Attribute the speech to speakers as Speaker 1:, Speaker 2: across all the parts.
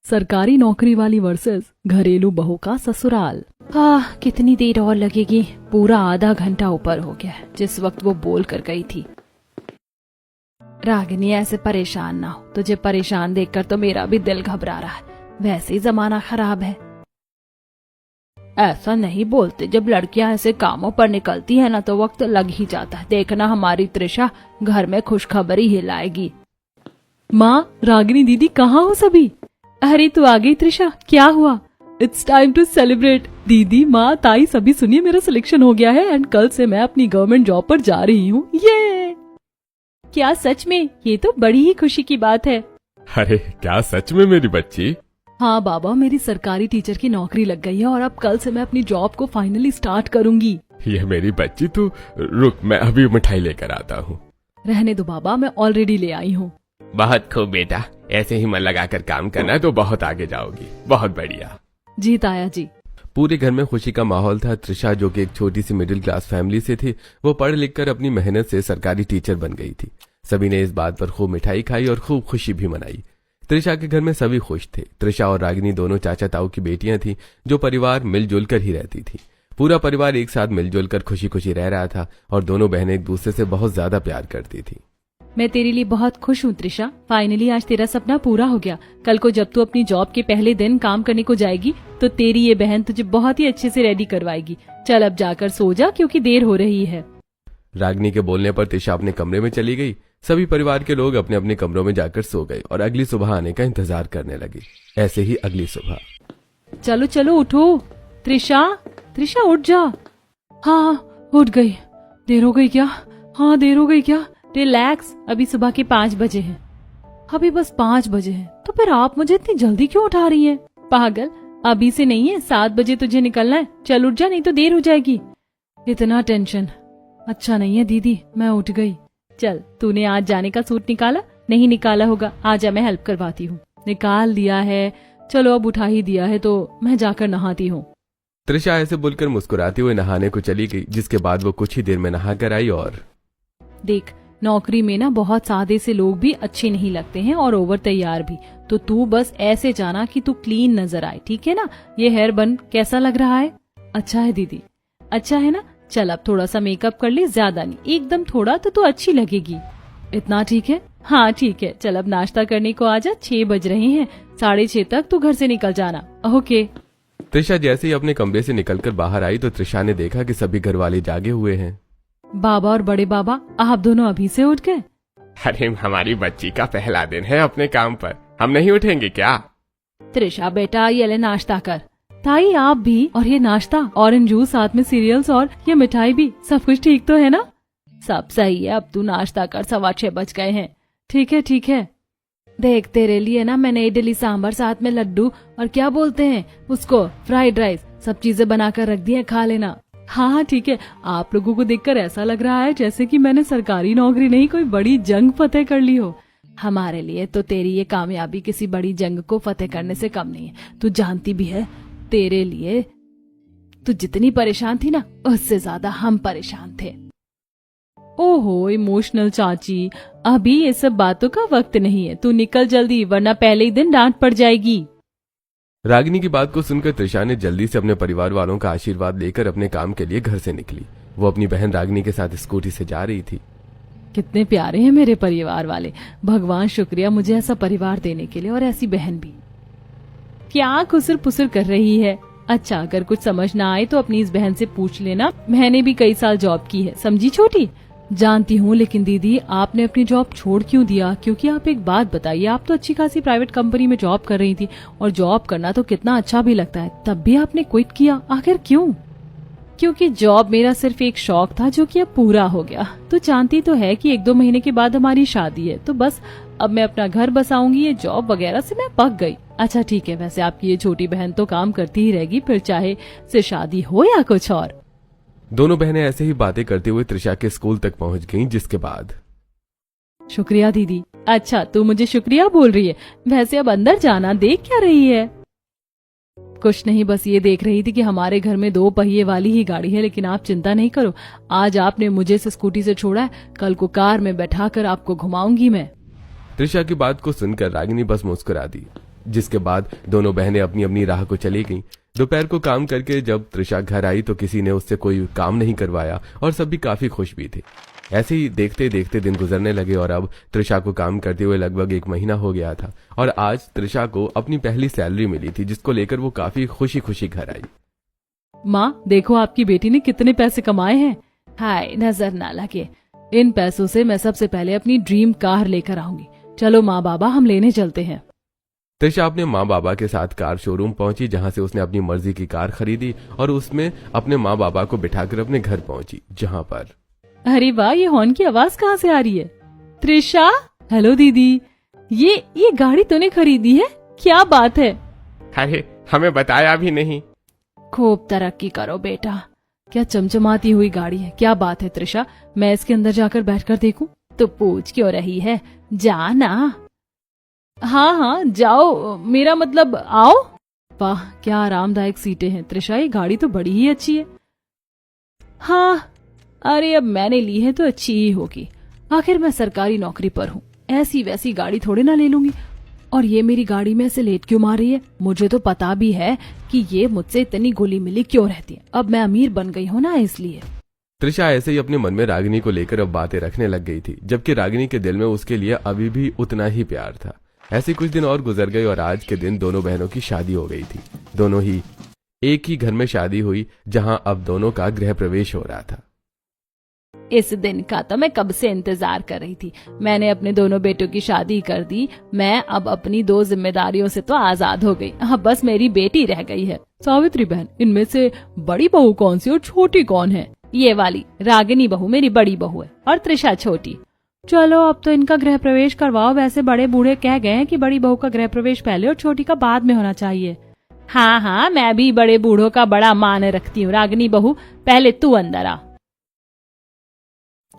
Speaker 1: सरकारी नौकरी वाली वर्सेस घरेलू बहू का ससुराल। कितनी देर और लगेगी? पूरा आधा घंटा ऊपर हो गया जिस वक्त वो बोल कर गई थी। रागिनी ऐसे परेशान ना हो, तुझे परेशान देखकर तो मेरा भी दिल घबरा रहा है। वैसे ही जमाना खराब है। ऐसा नहीं बोलते, जब लड़कियां ऐसे कामों पर निकलती है ना तो वक्त लग ही जाता है। देखना हमारी त्रिशा घर में खुशखबरी ही लाएगी। माँ, रागिनी दीदी कहाँ हो सभी? अरे तू आ गई त्रिशा, क्या हुआ? It's time to celebrate. दीदी, माँ, ताई सभी सुनिए, मेरा सिलेक्शन हो गया है एंड कल से मैं अपनी गवर्नमेंट जॉब पर जा रही हूँ। ये क्या सच में? ये तो बड़ी ही खुशी की बात है।
Speaker 2: अरे क्या सच में मेरी बच्ची?
Speaker 1: हाँ बाबा, मेरी सरकारी टीचर की नौकरी लग गई है और अब कल से मैं अपनी जॉब को फाइनली स्टार्ट करूंगी।
Speaker 2: ये मेरी बच्ची, तू रुक, मैं अभी मिठाई लेकर आता हूँ।
Speaker 1: रहने दो बाबा, मैं ऑलरेडी ले आई हूँ।
Speaker 2: बहुत खूब बेटा, ऐसे ही मन लगाकर काम करना तो बहुत आगे जाओगी। बहुत बढ़िया।
Speaker 1: जी ताया जी।
Speaker 2: पूरे घर में खुशी का माहौल था। त्रिशा, जो कि एक छोटी सी मिडिल क्लास फैमिली से थी, वो पढ़ लिख कर अपनी मेहनत से सरकारी टीचर बन गई थी। सभी ने इस बात पर खूब मिठाई खाई और खूब खुशी भी मनाई। त्रिशा के घर में सभी खुश थे। त्रिशा और रागिनी दोनों चाचा ताऊ की बेटियां थी, जो परिवार मिलजुल कर ही रहती थी। पूरा परिवार एक साथ मिलजुल कर खुशी खुशी रह रहा था और दोनों बहनें एक दूसरे से बहुत ज्यादा प्यार करती थी।
Speaker 1: मैं तेरे लिए बहुत खुश हूँ त्रिशा। फाइनली आज तेरा सपना पूरा हो गया। कल को जब तू अपनी जॉब के पहले दिन काम करने को जाएगी तो तेरी ये बहन तुझे बहुत ही अच्छे से रेडी करवाएगी। चल अब जाकर सो जा, क्योंकि देर हो रही है।
Speaker 2: रागिनी के बोलने पर त्रिशा अपने कमरे में चली गई। सभी परिवार के लोग अपने अपने कमरों में जाकर सो गए और अगली सुबह आने का इंतजार करने लगे। ऐसे ही अगली सुबह।
Speaker 1: चलो चलो उठो। त्रिशा, त्रिशा उठ जा। हाँ उठ गई। देर हो गई क्या? हाँ देर हो गई क्या? रिलैक्स, अभी सुबह के 5 बजे हैं। अभी बस 5 बजे हैं, तो फिर आप मुझे इतनी जल्दी क्यों उठा रही हैं? पागल, अभी से नहीं है, 7 बजे तुझे निकलना है। चल उठ जा, नहीं तो देर हो जाएगी। इतना टेंशन अच्छा नहीं है दीदी, मैं उठ गई। चल, तूने आज जाने का सूट निकाला? नहीं निकाला होगा, आजा मैं हेल्प करवाती हूँ। निकाल दिया है। चलो अब उठा ही दिया है तो मैं जाकर नहाती हूँ।
Speaker 2: त्रिशा ऐसे बोलकर मुस्कुराते हुए नहाने को चली गई, जिसके बाद वो कुछ ही देर में नहा कर आई। और
Speaker 1: देख, नौकरी में ना बहुत सादे से लोग भी अच्छे नहीं लगते हैं और ओवर तैयार भी। तो तू बस ऐसे जाना कि तू क्लीन नजर आए, ठीक है ना? ये हेयर बन कैसा लग रहा है? अच्छा है दीदी, अच्छा है ना? चल अब थोड़ा सा मेकअप कर ले, ज्यादा नहीं, एकदम थोड़ा, तो तू अच्छी लगेगी। इतना ठीक है? हाँ ठीक है। चल अब नाश्ता करने को आजा, 6 बज रहे हैं। 6:30 तक तू घर से निकल जाना। ओके।
Speaker 2: त्रिशा जैसे ही अपने कमरे से निकलकर बाहर आई तो त्रिशा ने देखा कि सभी घर वाले जागे हुए हैं।
Speaker 1: बाबा और बड़े बाबा, आप दोनों अभी से उठ गए?
Speaker 2: अरे हमारी बच्ची का पहला दिन है अपने काम पर, हम नहीं उठेंगे क्या?
Speaker 1: त्रिशा बेटा, ये ले नाश्ता कर। ताई आप भी? और ये नाश्ता, ऑरेंज जूस, साथ में सीरियल्स और ये मिठाई भी, सब कुछ ठीक तो है ना? सब सही है, अब तू नाश्ता कर, 6:15 बज गए हैं। ठीक है ठीक है। देख तेरे लिए ना मैंने इडली सांभर, साथ में लड्डू और क्या बोलते हैं उसको, फ्राइड राइस, सब चीजें बनाकर रख दी है, खा लेना। हाँ ठीक है। आप लोगों को देखकर ऐसा लग रहा है जैसे कि मैंने सरकारी नौकरी नहीं, कोई बड़ी जंग फतेह कर ली हो। हमारे लिए तो तेरी ये कामयाबी किसी बड़ी जंग को फतेह करने से कम नहीं है। तू जानती भी है, तेरे लिए तू जितनी परेशान थी ना, उससे ज्यादा हम परेशान थे। ओहो इमोशनल चाची, अभी ये सब बातों का वक्त नहीं है। तू निकल जल्दी, वरना पहले ही दिन डांट पड़ जाएगी।
Speaker 2: रागिनी की बात को सुनकर त्रिशा ने जल्दी से अपने परिवार वालों का आशीर्वाद लेकर अपने काम के लिए घर से निकली। वो अपनी बहन रागिनी के साथ स्कूटी से जा रही थी।
Speaker 1: कितने प्यारे हैं मेरे परिवार वाले। भगवान शुक्रिया मुझे ऐसा परिवार देने के लिए, और ऐसी बहन भी। क्या खुसर पुसर कर रही है? अच्छा, अगर कुछ समझ ना आए तो अपनी इस बहन से पूछ लेना। मैंने भी कई साल जॉब की है, समझी छोटी? जानती हूँ, लेकिन दीदी आपने अपनी जॉब छोड़ क्यों दिया? क्योंकि आप एक बात बताइए, आप तो अच्छी खासी प्राइवेट कंपनी में जॉब कर रही थी और जॉब करना तो कितना अच्छा भी लगता है, तब भी आपने क्विट किया, आखिर क्यों? क्योंकि जॉब मेरा सिर्फ एक शौक था जो कि अब पूरा हो गया। तो जानती तो है कि 1-2 महीने के बाद हमारी शादी है, तो बस अब मैं अपना घर बसाऊंगी। ये जॉब वगैरह से मैं पक गई। अच्छा ठीक है, वैसे आपकी ये छोटी बहन तो काम करती ही रहेगी, फिर चाहे से शादी हो या कुछ और।
Speaker 2: दोनों बहनें ऐसे ही बातें करते हुए त्रिशा के स्कूल तक पहुंच गईं, जिसके बाद
Speaker 1: शुक्रिया दीदी। अच्छा तू मुझे शुक्रिया बोल रही है? वैसे अब अंदर जाना, देख क्या रही है? कुछ नहीं, बस ये देख रही थी कि हमारे घर में 2 पहिए वाली ही गाड़ी है, लेकिन आप चिंता नहीं करो, आज आपने मुझे से स्कूटी से छोड़ा है, कल को कार में बैठाकर आपको घुमाऊंगी मैं।
Speaker 2: त्रिशा की बात को सुनकर रागिनी बस मुस्कुरा दी। जिसके बाद दोनों बहनें अपनी अपनी राह को चली गईं। दोपहर को काम करके जब त्रिशा घर आई तो किसी ने उससे कोई काम नहीं करवाया और सब भी काफी खुश भी थे। ऐसे ही देखते देखते दिन गुजरने लगे और अब त्रिशा को काम करते हुए लगभग 1 महीना हो गया था और आज त्रिशा को अपनी पहली सैलरी मिली थी, जिसको लेकर वो काफी खुशी खुशी घर आई।
Speaker 1: माँ देखो आपकी बेटी ने कितने पैसे कमाए हैं। हाय नजर ना लगे, इन पैसों से मैं सबसे पहले अपनी ड्रीम कार लेकर आऊंगी। चलो माँ बाबा हम लेने चलते हैं।
Speaker 2: त्रिशा अपने माँ बाबा के साथ कार शोरूम पहुंची, जहां से उसने अपनी मर्जी की कार खरीदी और उसमें अपने माँ बाबा को बिठाकर अपने घर पहुंची, जहां पर
Speaker 1: अरे वाह, ये हॉर्न की आवाज कहाँ से आ रही है? त्रिशा, हेलो दीदी, ये गाड़ी तूने खरीदी है? क्या बात है?
Speaker 2: अरे हमें बताया भी नहीं।
Speaker 1: खूब तरक्की करो बेटा। क्या चमचमाती हुई गाड़ी है, क्या बात है त्रिशा, मैं इसके अंदर जाकर बैठकर देखूं? तो पूछ क्यों रही है, जा ना। हाँ जाओ, मेरा मतलब आओ। वाह क्या आरामदायक सीटें हैं त्रिशा, ये गाड़ी तो बड़ी ही अच्छी है। हाँ अरे अब मैंने ली है तो अच्छी ही होगी, आखिर मैं सरकारी नौकरी पर हूँ, ऐसी वैसी गाड़ी थोड़ी ना ले लूंगी। और ये मेरी गाड़ी में ऐसे लेट क्यों मार रही है? मुझे तो पता भी है कि ये मुझसे इतनी घुली मिली क्यों रहती है, अब मैं अमीर बन गई हूँ ना इसलिए।
Speaker 2: त्रिशा ऐसे ही अपने मन में रागिनी को लेकर अब बातें रखने लग गई थी, जबकि रागिनी के दिल में उसके लिए अभी भी उतना ही प्यार था। ऐसे कुछ दिन और गुजर गए और आज के दिन दोनों बहनों की शादी हो गई थी। दोनों ही एक ही घर में शादी हुई, जहां अब दोनों का गृह प्रवेश हो रहा था।
Speaker 1: इस दिन का तो मैं कब से इंतजार कर रही थी। मैंने अपने दोनों बेटों की शादी कर दी, मैं अब अपनी 2 जिम्मेदारियों से तो आजाद हो गई, अब बस मेरी बेटी रह गई है। सावित्री बहन, इनमें से बड़ी बहू कौन सी और छोटी कौन है? ये वाली रागिनी बहू मेरी बड़ी बहू है और त्रिशा छोटी। चलो अब तो इनका गृह प्रवेश करवाओ। वैसे बड़े बूढ़े कह गए हैं कि बड़ी बहू का गृह प्रवेश पहले और छोटी का बाद में होना चाहिए। हाँ मैं भी बड़े बूढ़ों का बड़ा मान रखती हूँ। रागिनी बहू पहले तू अंदर आ।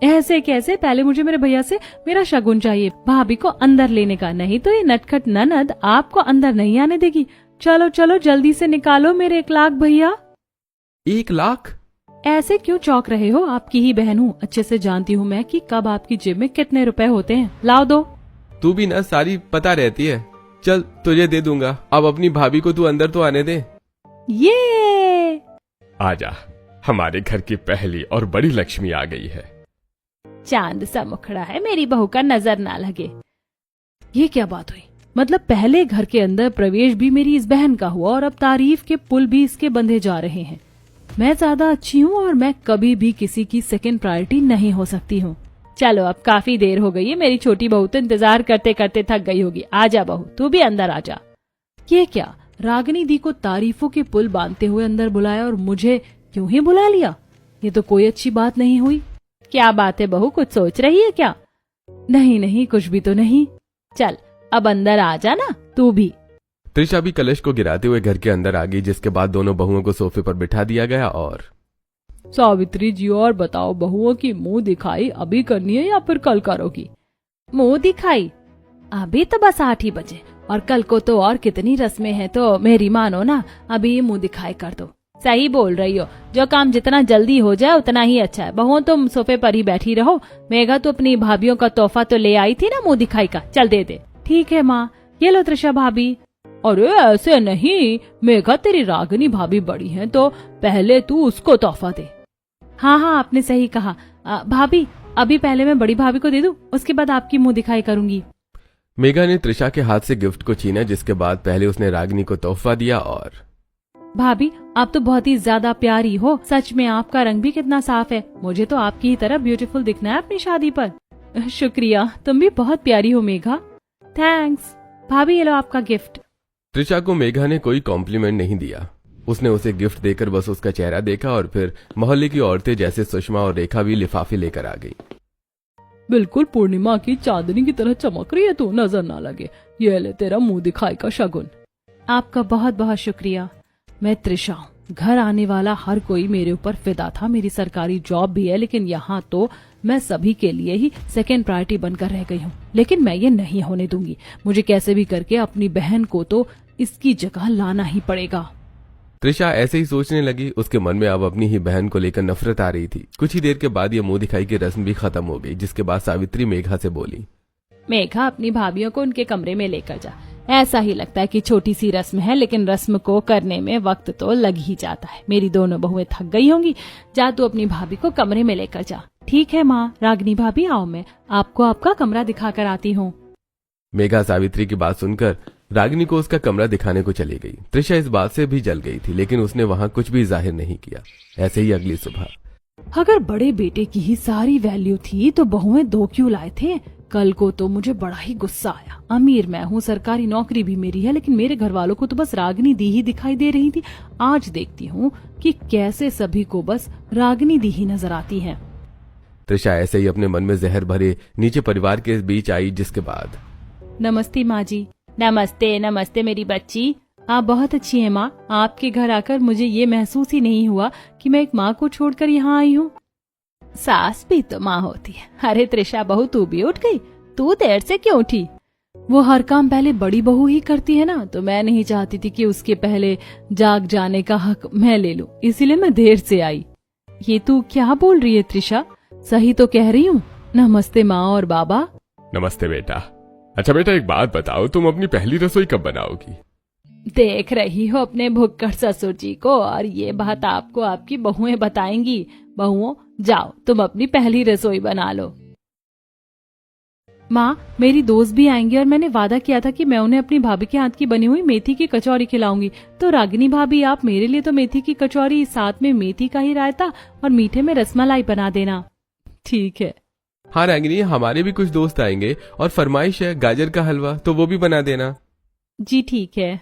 Speaker 1: ऐसे कैसे? पहले मुझे मेरे भैया से मेरा शगुन चाहिए, भाभी को अंदर लेने का, नहीं तो ये नटखट ननद आपको अंदर नहीं आने देगी। चलो चलो जल्दी से निकालो मेरे 1 लाख भैया।
Speaker 2: 1 लाख?
Speaker 1: ऐसे क्यों चौंक रहे हो? आपकी ही बहन हूँ, अच्छे से जानती हूँ मैं कि कब आपकी जेब में कितने रुपए होते हैं। लाओ दो।
Speaker 2: तू भी ना सारी पता रहती है। चल तुझे दे दूंगा, अब अपनी भाभी को तू अंदर तो आने दे।
Speaker 1: ये
Speaker 2: आजा, हमारे घर की पहली और बड़ी लक्ष्मी आ गई है।
Speaker 1: चांद सा मुखड़ा है, मेरी बहू का नजर ना लगे। ये क्या बात हुई? मतलब पहले घर के अंदर प्रवेश भी मेरी इस बहन का हुआ और अब तारीफ के पुल भी इसके बंधे जा रहे हैं। मैं ज्यादा अच्छी हूँ और मैं कभी भी किसी की सेकंड प्रायोरिटी नहीं हो सकती हूँ। चलो अब काफी देर हो गई है, मेरी छोटी बहू तो इंतजार करते करते थक गई होगी। आजा बहू, तू भी अंदर आजा। ये क्या, रागिनी दी को तारीफों के पुल बांधते हुए अंदर बुलाया और मुझे क्यों ही बुला लिया? ये तो कोई अच्छी बात नहीं हुई। क्या बात है बहू, कुछ सोच रही है क्या? नहीं कुछ भी तो नहीं। चल अब अंदर आ जा ना तू भी।
Speaker 2: त्रिशा भी कलश को गिराते हुए घर के अंदर आ गई, जिसके बाद दोनों बहुओं को सोफे पर बिठा दिया गया। और
Speaker 1: सावित्री जी और बताओ, बहुओं की मुंह दिखाई अभी करनी है या फिर कल करोगी? मुंह दिखाई अभी तो बस 8 ही बजे और कल को तो और कितनी रस्में हैं, तो मेरी मानो ना अभी मुंह दिखाई कर दो। सही बोल रही हो, जो काम जितना जल्दी हो जाए उतना ही अच्छा है। बहुओं तुम सोफे पर ही बैठी रहो। मेघा तो अपनी भाभीयों का तोहफा तो ले आई थी ना मुंह दिखाई का, चल दे दे। ठीक है माँ, ये लो त्रिशा भाभी। अरे ऐसे नहीं, मेघा तेरी रागिनी भाभी बड़ी है तो पहले तू उसको तोहफा दे। हाँ आपने सही कहा। भाभी अभी पहले मैं बड़ी भाभी को दे दूं, उसके बाद आपकी मुंह दिखाई करूंगी।
Speaker 2: मेघा ने त्रिशा के हाथ से गिफ्ट को छीना, जिसके बाद पहले उसने रागिनी को तोहफा दिया। और
Speaker 1: भाभी आप तो बहुत ही ज्यादा प्यारी हो, सच में आपका रंग भी कितना साफ है। मुझे तो आपकी ही तरह ब्यूटीफुल दिखना है अपनी शादी पर। शुक्रिया, तुम भी बहुत प्यारी हो मेघा। थैंक्स भाभी, ये लो आपका गिफ्ट।
Speaker 2: त्रिशा को मेघा ने कोई कॉम्प्लीमेंट नहीं दिया। उसने उसे गिफ्ट देकर बस उसका चेहरा देखा और फिर मोहल्ले की औरतें जैसे सुषमा और रेखा भी लिफाफे लेकर आ गई।
Speaker 1: बिल्कुल पूर्णिमा की चांदनी की तरह चमक रही है तू, नजर ना लगे। ये ले तेरा मुंह दिखाई का शगुन। आपका बहुत बहुत शुक्रिया। मैं त्रिशा हूँ, घर आने वाला हर कोई मेरे ऊपर फिदा था। मेरी सरकारी जॉब भी है, लेकिन यहाँ तो मैं सभी के लिए ही सेकेंड प्रायोरिटी बनकर रह गई हूँ। लेकिन मैं ये नहीं होने दूंगी। मुझे कैसे भी करके अपनी बहन को तो इसकी जगह लाना ही पड़ेगा।
Speaker 2: त्रिशा ऐसे ही सोचने लगी। उसके मन में अब अपनी ही बहन को लेकर नफरत आ रही थी। कुछ ही देर के बाद ये मुंह दिखाई की रस्म भी खत्म हो गई, जिसके बाद सावित्री मेघा से बोली,
Speaker 1: मेघा अपनी भाभीियों को उनके कमरे में लेकर जा। ऐसा ही लगता है कि छोटी सी रस्म है, लेकिन रस्म को करने में वक्त तो लग ही जाता है। मेरी दोनों बहुएं थक गई होंगी, जा तू अपनी भाभी को कमरे में लेकर जा। ठीक है माँ। रागिनी भाभी आओ, मैं आपको आपका कमरा दिखाकर आती हूँ।
Speaker 2: मेघा सावित्री की बात सुनकर रागिनी को उसका कमरा दिखाने को चली गई। त्रिशा इस बात से भी जल गई थी, लेकिन उसने वहां कुछ भी जाहिर नहीं किया। ऐसे ही अगली सुबह।
Speaker 1: अगर बड़े बेटे की ही सारी वैल्यू थी तो बहुएं दो क्यों लाए थे? कल को तो मुझे बड़ा ही गुस्सा आया। अमीर मैं हूँ, सरकारी नौकरी भी मेरी है, लेकिन मेरे घर वालों को तो बस रागिनी दी ही दिखाई दे रही थी। आज देखती हूँ कि कैसे सभी को बस रागिनी दी ही नजर आती है।
Speaker 2: त्रिशा ऐसे ही अपने मन में जहर भरे नीचे परिवार के बीच आई, जिसके बाद
Speaker 1: नमस्ते माँ जी। नमस्ते नमस्ते मेरी बच्ची, आप बहुत अच्छी हैं माँ। आपके घर आकर मुझे ये महसूस ही नहीं हुआ कि मैं एक माँ को छोड़कर यहाँ आई हूँ। सास भी तो माँ होती है। अरे त्रिशा बहू, तू भी उठ गई? तू देर से क्यों उठी? वो हर काम पहले बड़ी बहू ही करती है ना, तो मैं नहीं चाहती थी कि उसके पहले जाग जाने का हक मैं ले लूं, इसीलिए मैं देर से आई। ये तू क्या बोल रही है त्रिशा? सही तो कह रही हूँ। नमस्ते माँ और बाबा।
Speaker 3: नमस्ते बेटा। अच्छा बेटा, एक बात बताओ, तुम अपनी पहली रसोई कब बनाओगी?
Speaker 1: देख रही हो अपने भुक्कड़ ससुर जी को, और ये बात आपको आपकी बहुएं बताएंगी। बहुओं, जाओ तुम अपनी पहली रसोई बना लो। माँ, मेरी दोस्त भी आएंगी और मैंने वादा किया था कि मैं उन्हें अपनी भाभी के हाथ की बनी हुई मेथी की कचौरी खिलाऊंगी। तो रागिनी भाभी, आप मेरे लिए तो मेथी की कचौरी, साथ में मेथी का ही रायता और मीठे में रसमलाई बना देना। ठीक है।
Speaker 2: हाँ रागिनी, हमारे भी कुछ दोस्त आएंगे और फरमाइश है गाजर का हलवा, तो वो भी बना देना।
Speaker 1: जी ठीक है।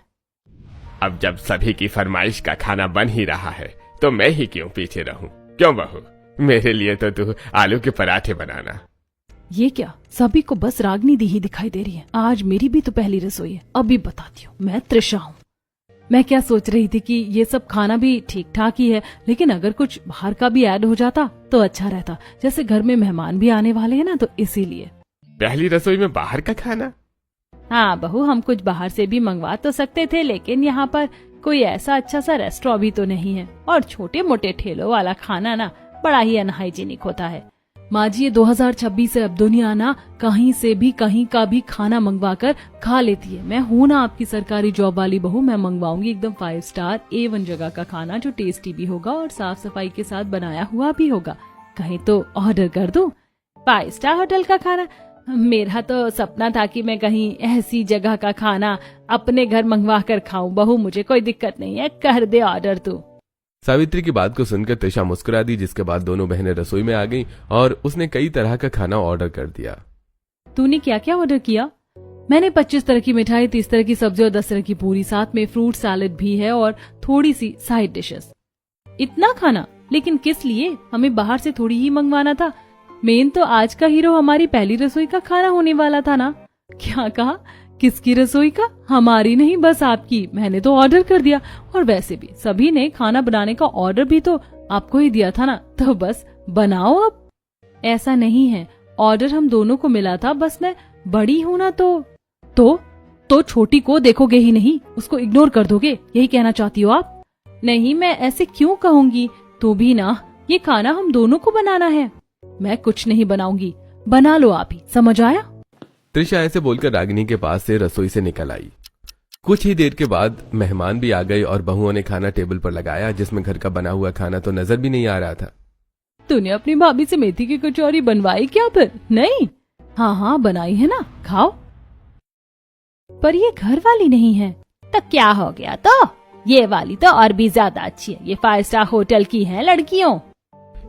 Speaker 3: अब जब सभी की फरमाइश का खाना बन ही रहा है तो मैं ही क्यों पीछे रहूं? क्यों बहू, मेरे लिए तो तू आलू के पराठे बनाना।
Speaker 1: ये क्या, सभी को बस रागिनी दी ही दिखाई दे रही है। आज मेरी भी तो पहली रसोई है। अभी बताती हूँ, मैं त्रिशा हूँ। मैं क्या सोच रही थी कि ये सब खाना भी ठीक ठाक ही है, लेकिन अगर कुछ बाहर का भी ऐड हो जाता तो अच्छा रहता। जैसे घर में मेहमान भी आने वाले हैं ना, तो इसीलिए।
Speaker 3: पहली रसोई में बाहर का खाना?
Speaker 1: हाँ बहू, हम कुछ बाहर से भी मंगवा तो सकते थे, लेकिन यहाँ पर कोई ऐसा अच्छा सा रेस्टोरेंट भी तो नहीं है, और छोटे मोटे ठेलों वाला खाना ना बड़ा ही अनहाइजीनिक होता है। माँ जी, ये 2026 से अब दुनिया ना कहीं से भी कहीं का भी खाना मंगवा कर खा लेती है। मैं हूँ ना आपकी सरकारी जॉब वाली बहू, मैं मंगवाऊंगी एकदम 5 स्टार A1 जगह का खाना, जो टेस्टी भी होगा और साफ सफाई के साथ बनाया हुआ भी होगा। कहीं तो ऑर्डर कर दूं 5 स्टार होटल का खाना। मेरा तो सपना था कि मैं कहीं ऐसी जगह का खाना अपने घर मंगवा कर खाऊं। बहू, मुझे कोई दिक्कत नहीं है, कर दे ऑर्डर तू।
Speaker 2: सावित्री की बात को सुनकर त्रिशा मुस्कुरा दी, जिसके बाद दोनों बहनें रसोई में आ गईं और उसने कई तरह का खाना ऑर्डर कर दिया।
Speaker 1: तूने क्या क्या ऑर्डर किया? मैंने 25 तरह की मिठाई, 30 तरह की सब्जी और 10 तरह की पूरी, साथ में फ्रूट सैलेड भी है और थोड़ी सी साइड डिशेस। इतना खाना? लेकिन किस लिए? हमें बाहर से थोड़ी ही मंगवाना था। मेन तो आज का हीरो हमारी पहली रसोई का खाना होने वाला था ना। क्या कहा? किसकी रसोई का? हमारी नहीं, बस आपकी। मैंने तो ऑर्डर कर दिया, और वैसे भी सभी ने खाना बनाने का ऑर्डर भी तो आपको ही दिया था ना, तो बस बनाओ अब। ऐसा नहीं है, ऑर्डर हम दोनों को मिला था, बस मैं बड़ी हूँ ना, तो छोटी को देखोगे ही नहीं, उसको इग्नोर कर दोगे, यही कहना चाहती हो आप? नहीं, मैं ऐसे क्यों कहूंगी। तो भी ना, ये खाना हम दोनों को बनाना है। मैं कुछ नहीं बनाऊंगी, बना लो आप ही, समझ आया?
Speaker 2: त्रिशा ऐसे बोलकर रागिनी के पास से रसोई से निकल आई। कुछ ही देर के बाद मेहमान भी आ गए और बहुओं ने खाना टेबल पर लगाया, जिसमें घर का बना हुआ खाना तो नजर भी नहीं आ रहा था।
Speaker 1: तूने अपनी भाभी से मेथी की कचौरी बनवाई क्या फिर? नहीं? हाँ बनाई है ना, खाओ। पर ये घर वाली नहीं है। तो क्या हो गया? तो ये वाली तो और भी ज्यादा अच्छी है, ये 5 स्टार होटल की है लड़कियों।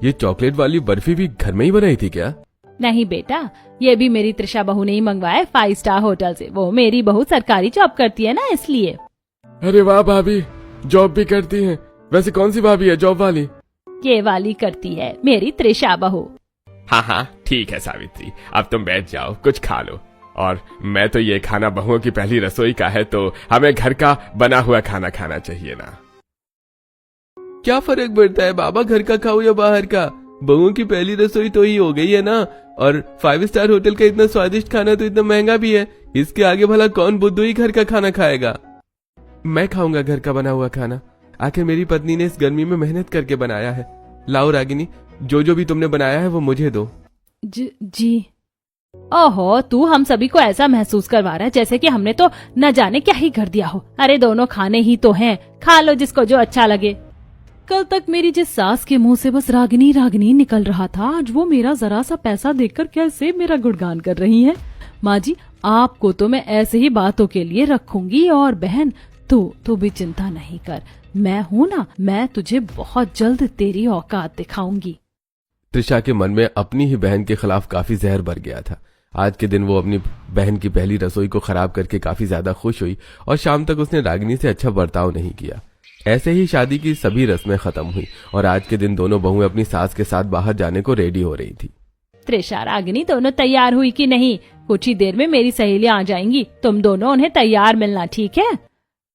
Speaker 2: ये चॉकलेट वाली बर्फी भी घर में ही बनाई थी क्या?
Speaker 1: नहीं बेटा, ये भी मेरी त्रिशा बहू ने ही मंगवाया 5 स्टार होटल से। वो मेरी बहू सरकारी जॉब करती है ना, इसलिए।
Speaker 3: अरे वाह भाभी, जॉब भी करती हैं। वैसे कौन सी भाभी है जॉब वाली?
Speaker 1: ये वाली करती है, मेरी त्रिशा बहू।
Speaker 3: हाँ ठीक है सावित्री, अब तुम बैठ जाओ, कुछ खा लो। और मैं तो ये खाना बहुओं की पहली रसोई का है, तो हमें घर का बना हुआ खाना खाना चाहिए ना।
Speaker 2: क्या फर्क पड़ता है बाबा, घर का खाओ या बाहर का? बहुओं की पहली रसोई तो ही हो गई है ना। और 5 स्टार होटल का इतना स्वादिष्ट खाना तो इतना महंगा भी है, इसके आगे भला कौन बुद्धू ही घर का खाना खाएगा? मैं खाऊंगा घर का बना हुआ खाना, आखिर मेरी पत्नी ने इस गर्मी में मेहनत करके बनाया है। लाओ रागिनी, जो भी तुमने बनाया है वो मुझे दो।
Speaker 1: जी। ओहो, तू हम सभी को ऐसा महसूस करवा रहा है जैसे कि हमने तो न जाने क्या ही कर दिया हो। अरे दोनों खाने ही तो हैं, खा लो जिसको जो अच्छा लगे। कल तक मेरी जिस सास के मुंह से बस रागिनी रागिनी निकल रहा था, आज वो मेरा जरा सा पैसा देखकर कैसे मेरा गुणगान कर रही हैं। माँ जी, आपको तो मैं ऐसे ही बातों के लिए रखूंगी, और बहन तू भी चिंता नहीं कर, मैं हूँ ना, मैं तुझे बहुत जल्द तेरी औकात दिखाऊंगी।
Speaker 2: त्रिशा के मन में अपनी ही बहन के खिलाफ काफी जहर भर गया था। आज के दिन वो अपनी बहन की पहली रसोई को खराब करके काफी ज्यादा खुश हुई और शाम तक उसने रागिनी से अच्छा बर्ताव नहीं किया। ऐसे ही शादी की सभी रस्में खत्म हुई और आज के दिन दोनों बहुएं अपनी सास के साथ बाहर जाने को रेडी हो रही थी।
Speaker 1: त्रिशा रागिनी दोनों तैयार हुई कि नहीं? कुछ ही देर में मेरी सहेलियां आ जाएंगी, तुम दोनों उन्हें तैयार मिलना, ठीक है?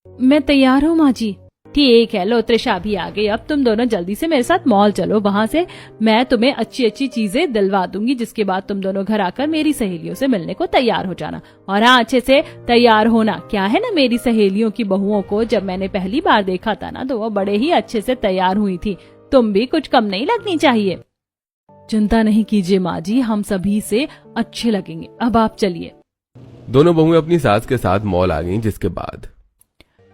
Speaker 1: मैं तैयार हूँ माँ जी। ठीक है, लो त्रिशा भी आ गई। अब तुम दोनों जल्दी से मेरे साथ मॉल चलो, वहाँ से मैं तुम्हें अच्छी अच्छी चीजें दिलवा दूंगी, जिसके बाद तुम दोनों घर आकर मेरी सहेलियों से मिलने को तैयार हो जाना। और हाँ, अच्छे से तैयार होना। क्या है ना, मेरी सहेलियों की बहुओं को जब मैंने पहली बार देखा था ना, तो वो बड़े ही अच्छे से तैयार हुई थी। तुम भी कुछ कम नहीं लगनी चाहिए। चिंता नहीं कीजिए माँ जी, हम सभी से अच्छे लगेंगे। अब आप चलिए।
Speaker 2: दोनों बहुएं अपनी सास के साथ मॉल आ गईं, जिसके बाद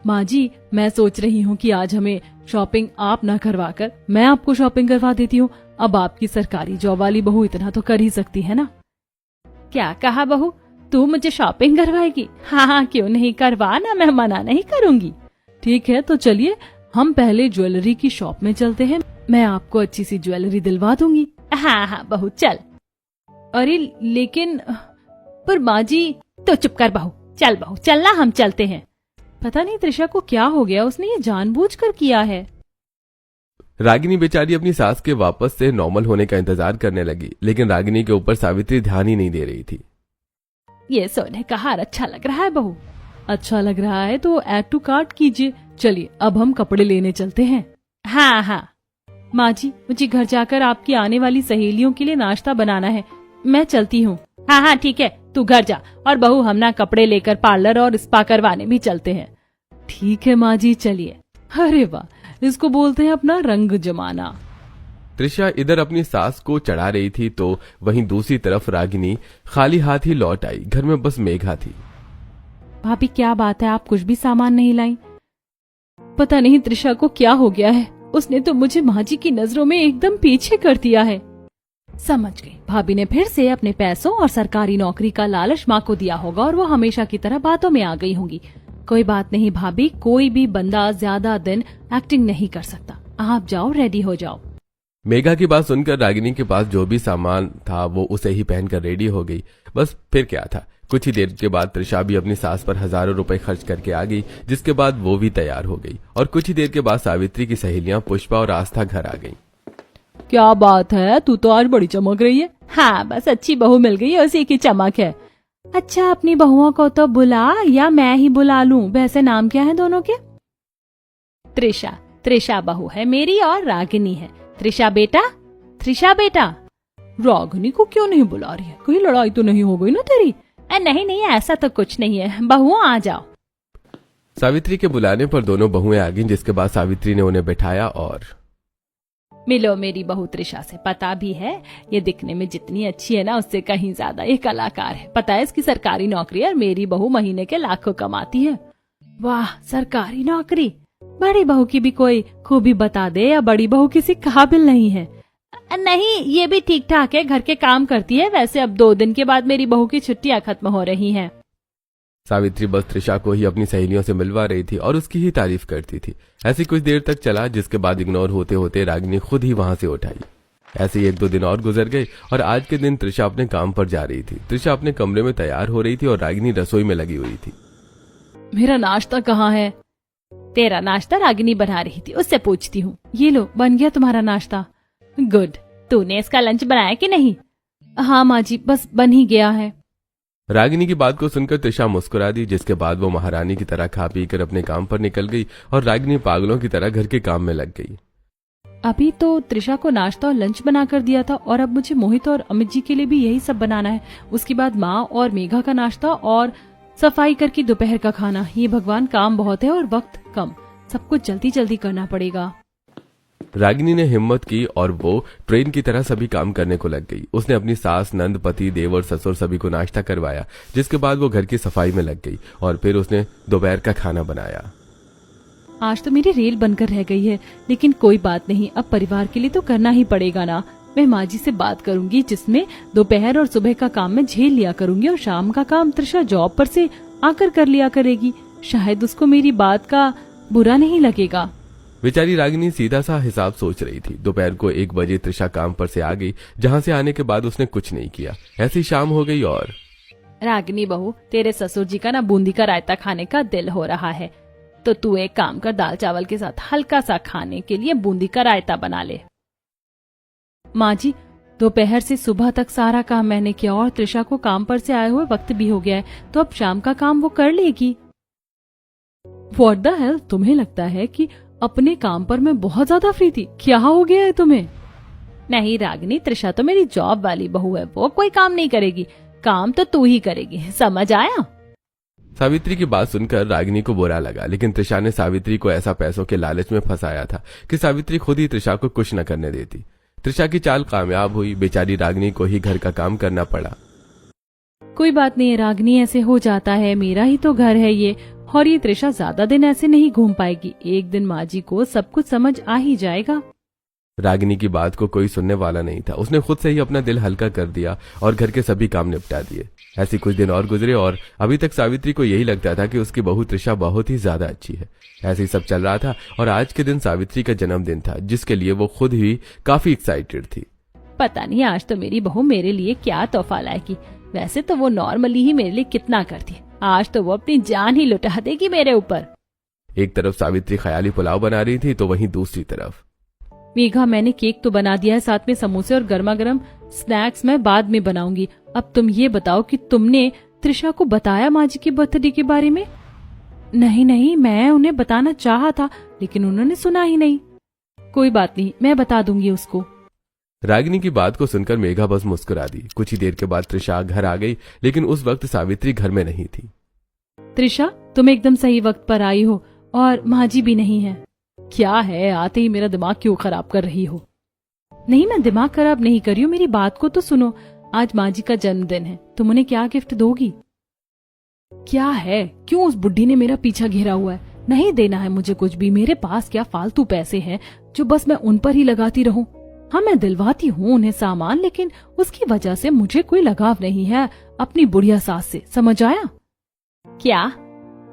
Speaker 1: माँ जी, मैं सोच रही हूँ कि आज हमें शॉपिंग आप न करवाकर मैं आपको शॉपिंग करवा देती हूँ। अब आपकी सरकारी जॉब वाली बहू इतना तो कर ही सकती है ना। क्या कहा बहू, तू मुझे शॉपिंग करवाएगी? हाँ, क्यों नहीं, करवाना, मैं मना नहीं करूँगी। ठीक है, तो चलिए हम पहले ज्वेलरी की शॉप में चलते हैं, मैं आपको अच्छी सी ज्वेलरी दिलवा दूंगी। हाँ बहू चल। अरे लेकिन पर माँ जी, तो चुप कर बहू, चल बहू चलना, हम चलते हैं। पता नहीं त्रिशा को क्या हो गया, उसने ये जानबूझकर किया है।
Speaker 2: रागिनी बेचारी अपनी सास के वापस से नॉर्मल होने का इंतजार करने लगी, लेकिन रागिनी के ऊपर सावित्री ध्यान ही नहीं दे रही थी।
Speaker 1: ये सोने का हार अच्छा लग रहा है बहू। अच्छा लग रहा है तो ऐड टू कार्ट कीजिए। चलिए अब हम कपड़े लेने चलते हैं। हाँ हाँ माँ जी, मुझे घर जाकर आपकी आने वाली सहेलियों के लिए नाश्ता बनाना है, मैं चलती हूँ। हाँ हाँ ठीक है, तू घर जा, और बहू हम ना कपड़े लेकर पार्लर और स्पा करवाने भी चलते हैं। ठीक है माँ जी, चलिए। अरे वाह, इसको बोलते हैं अपना रंग जमाना।
Speaker 2: त्रिशा इधर अपनी सास को चढ़ा रही थी तो वहीं दूसरी तरफ रागिनी खाली हाथ ही लौट आई। घर में बस मेघा थी।
Speaker 1: भाभी क्या बात है, आप कुछ भी सामान नहीं लाई? पता नहीं त्रिशा को क्या हो गया है, उसने तो मुझे माँ जी की नजरों में एकदम पीछे कर दिया है। समझ गई, भाभी ने फिर से अपने पैसों और सरकारी नौकरी का लालच माँ को दिया होगा और वो हमेशा की तरह बातों में आ गई होंगी। कोई बात नहीं भाभी, कोई भी बंदा ज्यादा दिन एक्टिंग नहीं कर सकता। आप जाओ, रेडी हो जाओ।
Speaker 2: मेघा की बात सुनकर रागिनी के पास जो भी सामान था वो उसे ही पहनकर रेडी हो गई। बस फिर क्या था, कुछ ही देर के बाद त्रिशा भी अपनी सास पर हजारों रुपए खर्च करके आ गई, जिसके बाद वो भी तैयार हो गई। और कुछ ही देर के बाद सावित्री की सहेलियां पुष्पा और आस्था घर आ गईं।
Speaker 1: क्या बात है, तू तो आज बड़ी चमक रही है। हाँ बस अच्छी बहू मिल गई, उसी की चमक है। अच्छा, अपनी बहुओं को तो बुला, या मैं ही बुला लूं? वैसे नाम क्या है दोनों के? त्रिशा, त्रिशा बहू है मेरी और रागिनी है। त्रिशा बेटा, त्रिशा बेटा। रागिनी को क्यों नहीं बुला रही है? कोई लड़ाई तो नहीं हो गई ना तेरी? नहीं नहीं, ऐसा तो कुछ नहीं है, बहुओं आ जाओ।
Speaker 2: सावित्री के बुलाने पर दोनों बहुएं आ गईं, जिसके बाद सावित्री ने उन्हें बैठाया और
Speaker 1: मिलो मेरी बहू त्रिशा से। पता भी है ये दिखने में जितनी अच्छी है ना, उससे कहीं ज्यादा ये कलाकार है। पता है इसकी सरकारी नौकरी है और मेरी बहू महीने के लाखों कमाती है। वाह, सरकारी नौकरी! बड़ी बहू की भी कोई खूबी बता दे, या बड़ी बहू किसी काबिल नहीं है? नहीं, ये भी ठीक ठाक है, घर के काम करती है। वैसे अब 2 दिन के बाद मेरी बहू की छुट्टियां खत्म हो रही हैं।
Speaker 2: सावित्री बस त्रिशा को ही अपनी सहेलियों से मिलवा रही थी और उसकी ही तारीफ करती थी। ऐसी कुछ देर तक चला, जिसके बाद इग्नोर होते होते रागिनी खुद ही वहां से उठ आई। ऐसे ही 1-2 दिन और गुजर गए और आज के दिन त्रिशा अपने काम पर जा रही थी। त्रिशा अपने कमरे में तैयार हो रही थी और रागिनी रसोई में लगी हुई थी।
Speaker 1: मेरा नाश्ता कहाँ है? तेरा नाश्ता रागिनी बना रही थी, उससे पूछती हूँ। ये लो, बन गया तुम्हारा नाश्ता। गुड। तूने इसका लंच बनाया कि नहीं? हाँ माँ जी, बस बन ही गया है।
Speaker 2: रागिनी की बात को सुनकर त्रिशा मुस्कुरा दी, जिसके बाद वो महारानी की तरह खा पी कर अपने काम पर निकल गई और रागिनी पागलों की तरह घर के काम में लग गई।
Speaker 1: अभी तो त्रिशा को नाश्ता और लंच बना कर दिया था, और अब मुझे मोहित और अमित जी के लिए भी यही सब बनाना है। उसके बाद माँ और मेघा का नाश्ता और सफाई करके दोपहर का खाना। ये भगवान, काम बहुत है और वक्त कम, सब कुछ जल्दी जल्दी करना पड़ेगा।
Speaker 2: रागिनी ने हिम्मत की और वो ट्रेन की तरह सभी काम करने को लग गई। उसने अपनी सास, नंद, पति, देवर, ससुर सभी को नाश्ता करवाया, जिसके बाद वो घर की सफाई में लग गई और फिर उसने दोपहर का खाना बनाया।
Speaker 1: आज तो मेरी रेल बनकर रह गई है, लेकिन कोई बात नहीं, अब परिवार के लिए तो करना ही पड़ेगा ना। मैं माँ जी से बात करूंगी, जिसमें दोपहर और सुबह का काम मैं झेल लिया करूंगी और शाम का काम त्रिशा जॉब पर से आकर कर लिया करेगी। शायद उसको मेरी बात का बुरा नहीं लगेगा।
Speaker 2: बेचारी रागिनी सीधा सा हिसाब सोच रही थी। दोपहर को 1 बजे त्रिशा काम पर से आ गई, जहाँ से आने के बाद उसने कुछ नहीं किया। ऐसी शाम हो गई और
Speaker 1: रागिनी बहू, तेरे ससुर जी का ना बूंदी का रायता खाने का दिल हो रहा है, तो तू एक काम कर, दाल चावल के साथ हल्का सा खाने के लिए बूंदी का रायता बना ले। माँ जी, दोपहर से सुबह तक सारा काम मैंने किया और त्रिशा को काम पर से आए हुए वक्त भी हो गया है, तो अब शाम का काम वो कर लेगी। व्हाट द हेल, तुम्हें लगता है कि अपने काम पर मैं बहुत ज्यादा फ्री थी? क्या हो गया है तुम्हें? नहीं रागिनी, त्रिशा तो मेरी जॉब वाली बहू है, वो कोई काम नहीं करेगी, काम तो तू ही करेगी, समझ आया?
Speaker 2: सावित्री की बात सुनकर रागिनी को बुरा लगा, लेकिन त्रिशा ने सावित्री को ऐसा पैसों के लालच में फंसाया था कि सावित्री खुद ही त्रिशा को कुछ न करने देती। त्रिशा की चाल कामयाब हुई, बेचारी रागिनी को ही घर का काम करना पड़ा।
Speaker 1: कोई बात नहीं रागिनी, ऐसे हो जाता है, मेरा ही तो घर है ये, और ये त्रिशा ज्यादा दिन ऐसे नहीं घूम पाएगी, एक दिन माँ जी को सब कुछ समझ आ ही जाएगा।
Speaker 2: रागिनी की बात को कोई सुनने वाला नहीं था। उसने खुद से ही अपना दिल हल्का कर दिया और घर के सभी काम निपटा दिए। ऐसे कुछ दिन और गुजरे और अभी तक सावित्री को यही लगता था कि उसकी बहू त्रिशा बहुत ही ज्यादा अच्छी है। ऐसे ही सब चल रहा था और आज के दिन सावित्री का जन्मदिन था, जिसके लिए वो खुद ही काफी एक्साइटेड थी।
Speaker 1: पता नहीं आज तो मेरी बहू मेरे लिए क्या तोहफा लाएगी। वैसे तो वो नॉर्मली ही मेरे लिए कितना करती है, आज तो वो अपनी जान ही लुटा देगी मेरे ऊपर।
Speaker 2: एक तरफ सावित्री ख्याली पुलाव बना रही थी, तो वहीं दूसरी तरफ
Speaker 1: मेघा, मैंने केक तो बना दिया है, साथ में समोसे और गर्मा गर्म स्नैक्स मैं बाद में बनाऊंगी। अब तुम ये बताओ कि तुमने त्रिशा को बताया माँ जी के बर्थडे के बारे में? नहीं, मैं उन्हें बताना चाहा था, लेकिन उन्होंने सुना ही नहीं। कोई बात नहीं, मैं बता दूंगी उसको।
Speaker 2: रागिनी की बात को सुनकर मेघा बस मुस्कुरा दी। कुछ ही देर के बाद त्रिशा घर आ गई, लेकिन उस वक्त सावित्री घर में नहीं थी।
Speaker 1: त्रिशा, तुम एकदम सही वक्त पर आई हो और माँ जी भी नहीं है। क्या है, आते ही मेरा दिमाग क्यों खराब कर रही हो? नहीं, मैं दिमाग खराब नहीं कर रही हूँ, मेरी बात को तो सुनो। आज माँ जी का जन्मदिन है, तुम उन्हें क्या गिफ्ट दोगी? क्या है, क्यों उस बुड्ढी ने मेरा पीछा घेरा हुआ है? नहीं देना है मुझे कुछ भी, मेरे पास क्या फालतू पैसे हैं जो बस मैं उन पर ही लगाती रहूं? हाँ, मैं दिलवाती हूँ उन्हें सामान, लेकिन उसकी वजह से मुझे कोई लगाव नहीं है अपनी बुढ़िया सास से, समझ आया? क्या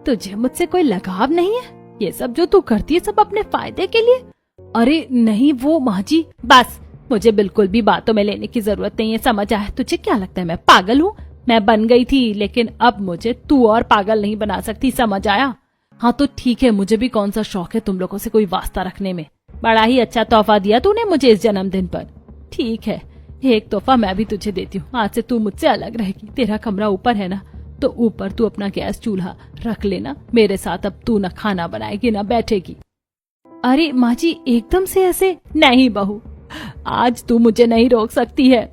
Speaker 1: तुझे मुझसे कोई लगाव नहीं है? ये सब जो तू करती है सब अपने फायदे के लिए? अरे नहीं, वो माँ जी, बस मुझे बिल्कुल भी बातों में लेने की जरूरत नहीं है, समझ आया? तुझे क्या लगता है मैं पागल हूँ? मैं बन गई थी, लेकिन अब मुझे तू और पागल नहीं बना सकती, समझ आया? हाँ तो ठीक है, मुझे भी कौन सा शौक है तुम लोगों से कोई वास्ता रखने में। बड़ा ही अच्छा तोहफा दिया तूने मुझे इस जन्मदिन पर। ठीक है, एक तोहफा मैं भी तुझे देती हूँ, आज से तू मुझसे अलग रहेगी। तेरा कमरा ऊपर है ना, तो ऊपर तू अपना गैस चूल्हा रख लेना। मेरे साथ अब तू न खाना बनाएगी न बैठेगी। अरे माँ जी, एकदम से ऐसे नहीं बहू, आज तू मुझे नहीं रोक सकती है।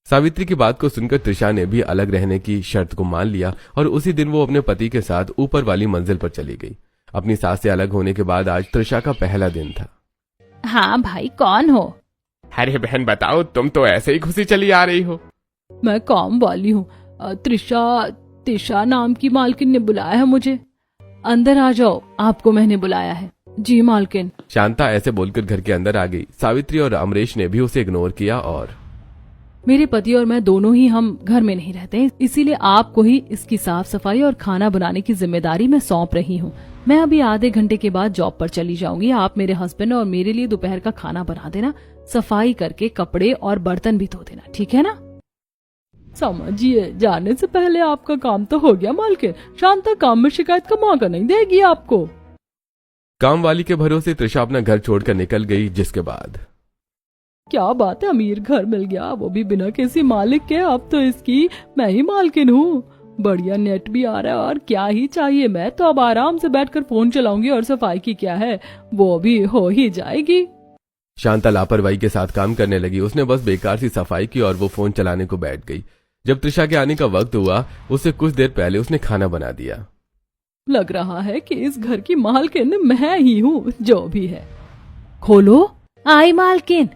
Speaker 2: सावित्री की बात को सुनकर त्रिशा ने भी अलग रहने की शर्त को मान लिया और उसी दिन वो अपने पति के साथ ऊपर वाली मंजिल पर चली गई। अपनी सास से अलग होने के बाद आज त्रिशा का पहला दिन था।
Speaker 1: हाँ भाई, कौन हो?
Speaker 3: अरे बहन बताओ, तुम तो ऐसे ही खुशी चली आ रही हो।
Speaker 1: मैं काम वाली हूँ, त्रिशा नाम की मालकिन ने बुलाया है मुझे। अंदर आ जाओ, आपको मैंने बुलाया है। जी मालकिन।
Speaker 2: शांता ऐसे बोलकर घर के अंदर आ गई। सावित्री और अमरीश ने भी उसे इग्नोर किया और
Speaker 1: मेरे पति और मैं दोनों ही हम घर में नहीं रहते, इसीलिए आपको ही इसकी साफ सफाई और खाना बनाने की जिम्मेदारी मैं सौंप रही हूँ। मैं अभी आधे घंटे के बाद जॉब पर चली जाऊंगी। आप मेरे हस्बैंड और मेरे लिए दोपहर का खाना बना देना, सफाई करके कपड़े और बर्तन भी धो देना, ठीक है ना? समझिए, जाने से पहले आपका काम तो हो गया मालकिन। शांता काम में शिकायत का मौका नहीं देगी आपको।
Speaker 2: काम वाली के भरोसे त्रिशा अपना घर छोड़कर निकल गई, जिसके बाद
Speaker 1: क्या बात है, अमीर घर मिल गया, वो भी बिना किसी मालिक के। अब तो इसकी मैं ही मालकिन हूँ। बढ़िया नेट भी आ रहा है और क्या ही चाहिए। मैं तो अब आराम से बैठकर फोन चलाऊंगी और सफाई की क्या है, वो भी हो ही जाएगी।
Speaker 2: शांता लापरवाही के साथ काम करने लगी। उसने बस बेकार सी सफाई की और वो फोन चलाने को बैठ गई। जब त्रिशा के आने का वक्त हुआ, उससे कुछ देर पहले उसने खाना बना दिया।
Speaker 1: लग रहा है कि इस घर की मालकिन मैं ही हूँ, जो भी है। खोलो, आई मालकिन।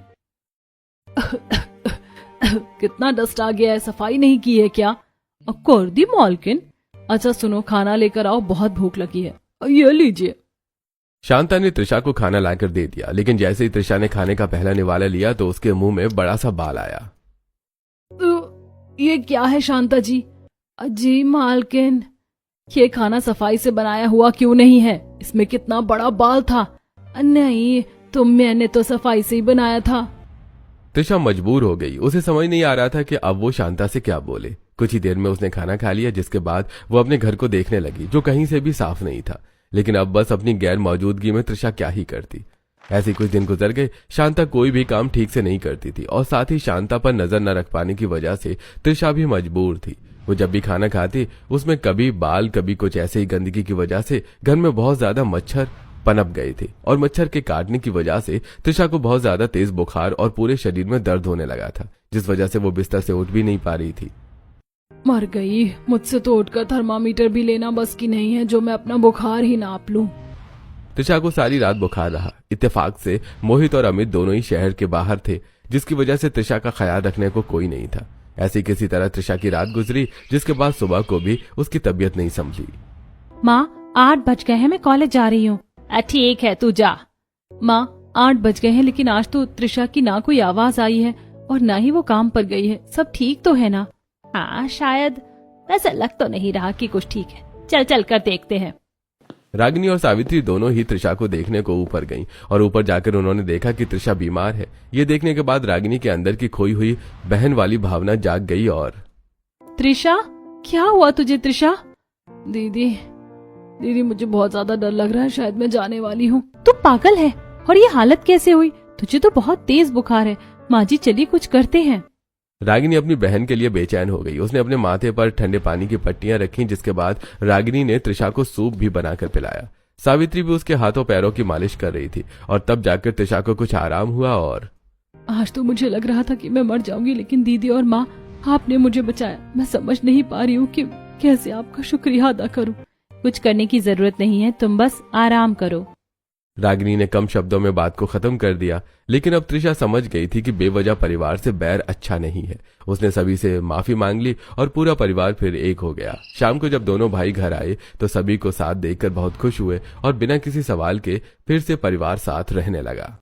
Speaker 1: कितना डस्ट आ गया है, सफाई नहीं की है क्या? कर दी मालकिन। अच्छा सुनो, खाना लेकर आओ, बहुत भूख लगी है। ये लीजिए।
Speaker 2: शांता ने तृषा को खाना लाकर दे दिया, लेकिन जैसे ही तृषा ने खाने का पहला निवाला लिया तो उसके मुंह में बड़ा सा बाल आया।
Speaker 1: ये क्या है शांता जी? जी मालकिन, ये खाना सफाई से बनाया हुआ क्यों नहीं है? इसमें कितना बड़ा बाल था। नहीं तो मैंने तो सफाई से ही बनाया था।
Speaker 2: तृषा मजबूर हो गई, उसे समझ नहीं आ रहा था कि अब वो शांता से क्या बोले। कुछ ही देर में उसने खाना खा लिया, जिसके बाद वो अपने घर को देखने लगी, जो कहीं से भी साफ नहीं था। लेकिन अब बस अपनी गैर मौजूदगी में तृषा क्या ही करती। ऐसे कुछ दिन गुजर गए। शांता कोई भी काम ठीक से नहीं करती थी और साथ ही शांता पर नजर न रख पाने की वजह से तृषा भी मजबूर थी। वो जब भी खाना खाती उसमें कभी बाल कभी कुछ ऐसे ही गंदगी की वजह से घर में बहुत ज्यादा मच्छर पनप गए थे और मच्छर के काटने की वजह से तृषा को बहुत ज्यादा तेज बुखार और पूरे शरीर में दर्द होने लगा था, जिस वजह से वो बिस्तर से उठ भी नहीं पा रही थी।
Speaker 1: मर गई, मुझसे तो उठकर थर्मामीटर भी लेना बस की नहीं है, जो मैं अपना बुखार ही नाप लूं।
Speaker 2: तृषा को सारी रात बुखार रहा। इत्तेफाक से मोहित और अमित दोनों ही शहर के बाहर थे, जिसकी वजह से तृषा का ख्याल रखने को कोई नहीं था। ऐसी किसी तरह तृषा की रात गुजरी, जिसके बाद सुबह को भी उसकी तबीयत नहीं संभली।
Speaker 1: माँ 8 बज गए हैं, मैं कॉलेज जा रही हूँ। ठीक है तू जा। माँ 8 बज गए हैं, लेकिन आज तो तृषा की ना कोई आवाज आई है और ना ही वो काम पर गई है। सब ठीक तो है ना? हाँ शायद, वैसे लग तो नहीं रहा कि कुछ ठीक है। चल चल कर देखते हैं।
Speaker 2: रागिनी और सावित्री दोनों ही तृषा को देखने को ऊपर गईं और ऊपर जाकर उन्होंने देखा कि तृषा बीमार है। ये देखने के बाद रागिनी के अंदर की खोई हुई बहन वाली भावना जाग गई और
Speaker 1: तृषा, क्या हुआ तुझे? तृषा दीदी मुझे बहुत ज्यादा डर लग रहा है, शायद मैं जाने वाली हूँ। तू पागल है? और ये हालत कैसे हुई? तुझे तो बहुत तेज बुखार है। माँ जी चलिए कुछ करते हैं।
Speaker 2: रागिनी अपनी बहन के लिए बेचैन हो गई। उसने अपने माथे पर ठंडे पानी की पट्टियां रखी, जिसके बाद रागिनी ने तृषा को सूप भी बनाकर पिलाया। सावित्री भी उसके हाथों पैरों की मालिश कर रही थी और तब जाकर तृषा को कुछ आराम हुआ। और
Speaker 1: आज तो मुझे लग रहा था कि मैं मर जाऊंगी, लेकिन दीदी और माँ आपने मुझे बचाया। मैं समझ नहीं पा रही हूँ कि कैसे आपका शुक्रिया अदा करूँ। कुछ करने की जरूरत नहीं है, तुम बस आराम करो।
Speaker 2: रागिनी ने कम शब्दों में बात को खत्म कर दिया, लेकिन अब तृषा समझ गई थी कि बेवजह परिवार से बैर अच्छा नहीं है। उसने सभी से माफी मांग ली और पूरा परिवार फिर एक हो गया। शाम को जब दोनों भाई घर आए तो सभी को साथ देखकर बहुत खुश हुए और बिना किसी सवाल के फिर से परिवार साथ रहने लगा।